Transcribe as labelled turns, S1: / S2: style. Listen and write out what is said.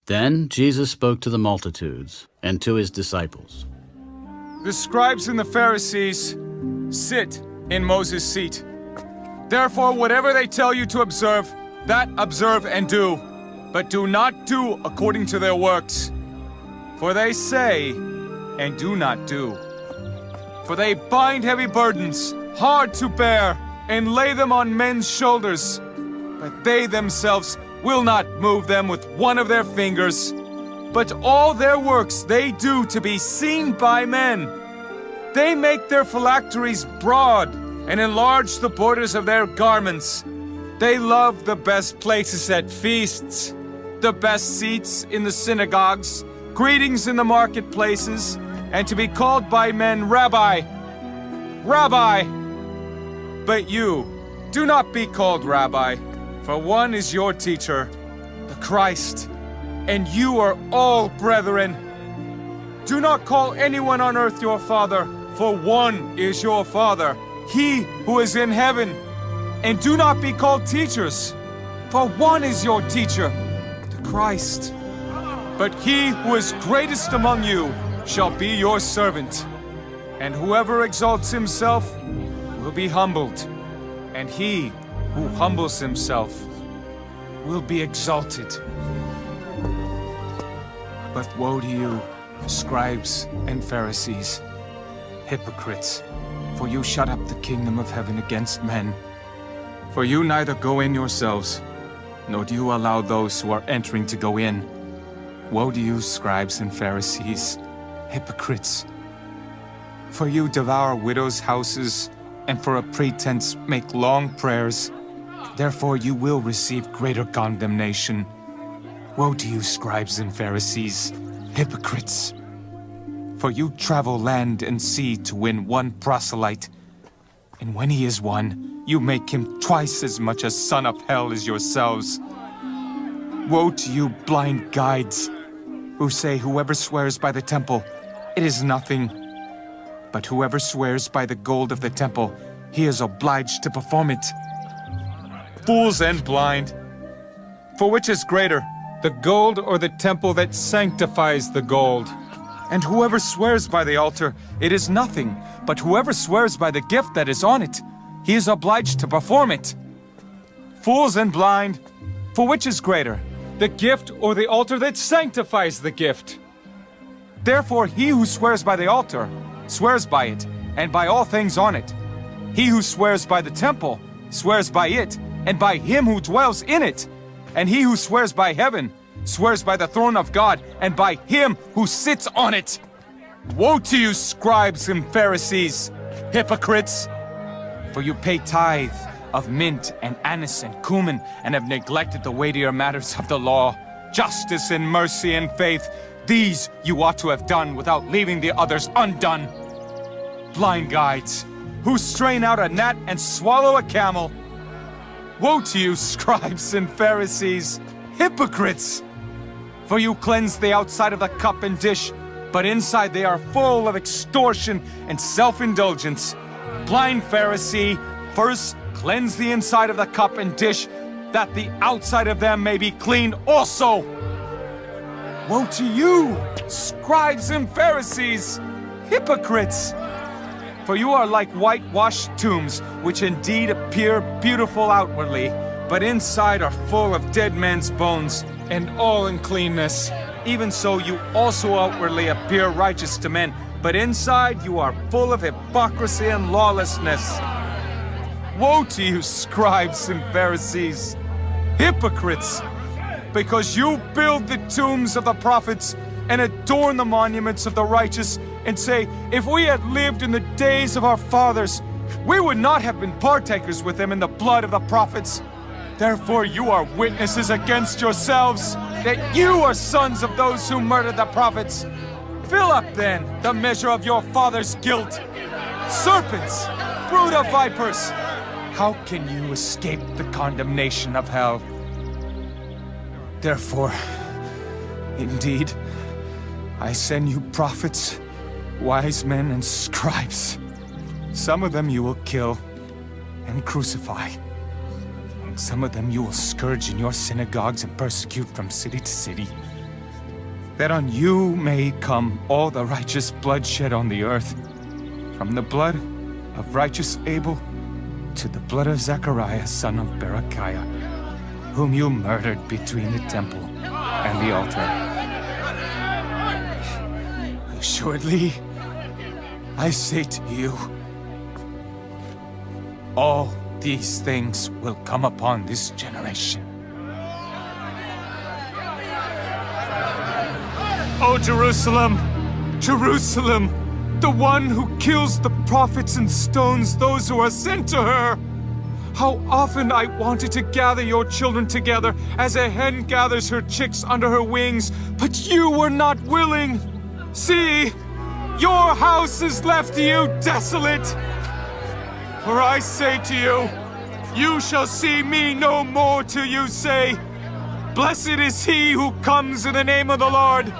S1: Then Jesus spoke to the multitudes and to his disciples.
S2: The scribes and the Pharisees sit in Moses' seat. Therefore, whatever they tell you to observe, that observe and do. But do not do according to their works. For they say and do not do. For they bind heavy burdens, hard to bear, and lay them on men's shoulders. But they themselves will not move them with one of their fingers. But all their works they do to be seen by men. They make their phylacteries broad and enlarge the borders of their garments. They love the best places at feasts, the best seats in the synagogues, greetings in the marketplaces, and to be called by men, Rabbi, Rabbi. But you, do not be called Rabbi, for one is your teacher, the Christ, and you are all brethren. Do not call anyone on earth your father, for one is your Father, he who is in heaven. And do not be called teachers, for one is your teacher, the Christ. But he who is greatest among you shall be your servant. And whoever exalts himself will be humbled, and he who humbles himself will be exalted. But woe to you, scribes and Pharisees, hypocrites, for you shut up the kingdom of heaven against men. For you neither go in yourselves, nor do you allow those who are entering to go in. Woe to you, scribes and Pharisees, hypocrites! For you devour widows' houses, and for a pretense make long prayers. Therefore you will receive greater condemnation. Woe to you, scribes and Pharisees, hypocrites! For you travel land and sea to win one proselyte, and when he is won, you make him twice as much a son of hell as yourselves. Woe to you, blind guides, who say whoever swears by the temple, it is nothing. But whoever swears by the gold of the temple, he is obliged to perform it. Fools and blind! For which is greater, the gold or the temple that sanctifies the gold? And whoever swears by the altar, it is nothing. But whoever swears by the gift that is on it, he is obliged to perform it. Fools and blind! For which is greater, the gift or the altar that sanctifies the gift? Therefore he who swears by the altar, swears by it, and by all things on it. He who swears by the temple, swears by it, and by him who dwells in it. And he who swears by heaven, swears by the throne of God, and by him who sits on it. Woe to you, scribes and Pharisees, hypocrites! For you pay tithe of mint and anise and cumin, and have neglected the weightier matters of the law, justice and mercy and faith. These you ought to have done without leaving the others undone. Blind guides, who strain out a gnat and swallow a camel. Woe to you, scribes and Pharisees, hypocrites! For you cleanse the outside of the cup and dish, but inside they are full of extortion and self-indulgence. Blind Pharisee, first cleanse the inside of the cup and dish, that the outside of them may be clean also. Woe to you, scribes and Pharisees, hypocrites! For you are like whitewashed tombs, which indeed appear beautiful outwardly, but inside are full of dead men's bones and all uncleanness. Even so you also outwardly appear righteous to men, but inside you are full of hypocrisy and lawlessness. Woe to you, scribes and Pharisees, hypocrites! Because you build the tombs of the prophets and adorn the monuments of the righteous, and say, if we had lived in the days of our fathers, we would not have been partakers with them in the blood of the prophets. Therefore you are witnesses against yourselves, that you are sons of those who murdered the prophets. Fill up then the measure of your father's guilt. Serpents, brood of vipers, how can you escape the condemnation of hell? Therefore, indeed, I send you prophets, wise men, and scribes. Some of them you will kill and crucify. And some of them you will scourge in your synagogues and persecute from city to city, that on you may come all the righteous blood shed on the earth, from the blood of righteous Abel to the blood of Zechariah, son of Berechiah, whom you murdered between the temple and the altar. Assuredly, I say to you, all these things will come upon this generation. O Jerusalem, Jerusalem, the one who kills the prophets and stones those who are sent to her! How often I wanted to gather your children together as a hen gathers her chicks under her wings, but you were not willing. See, your house is left to you desolate. For I say to you, you shall see me no more till you say, Blessed is he who comes in the name of the Lord.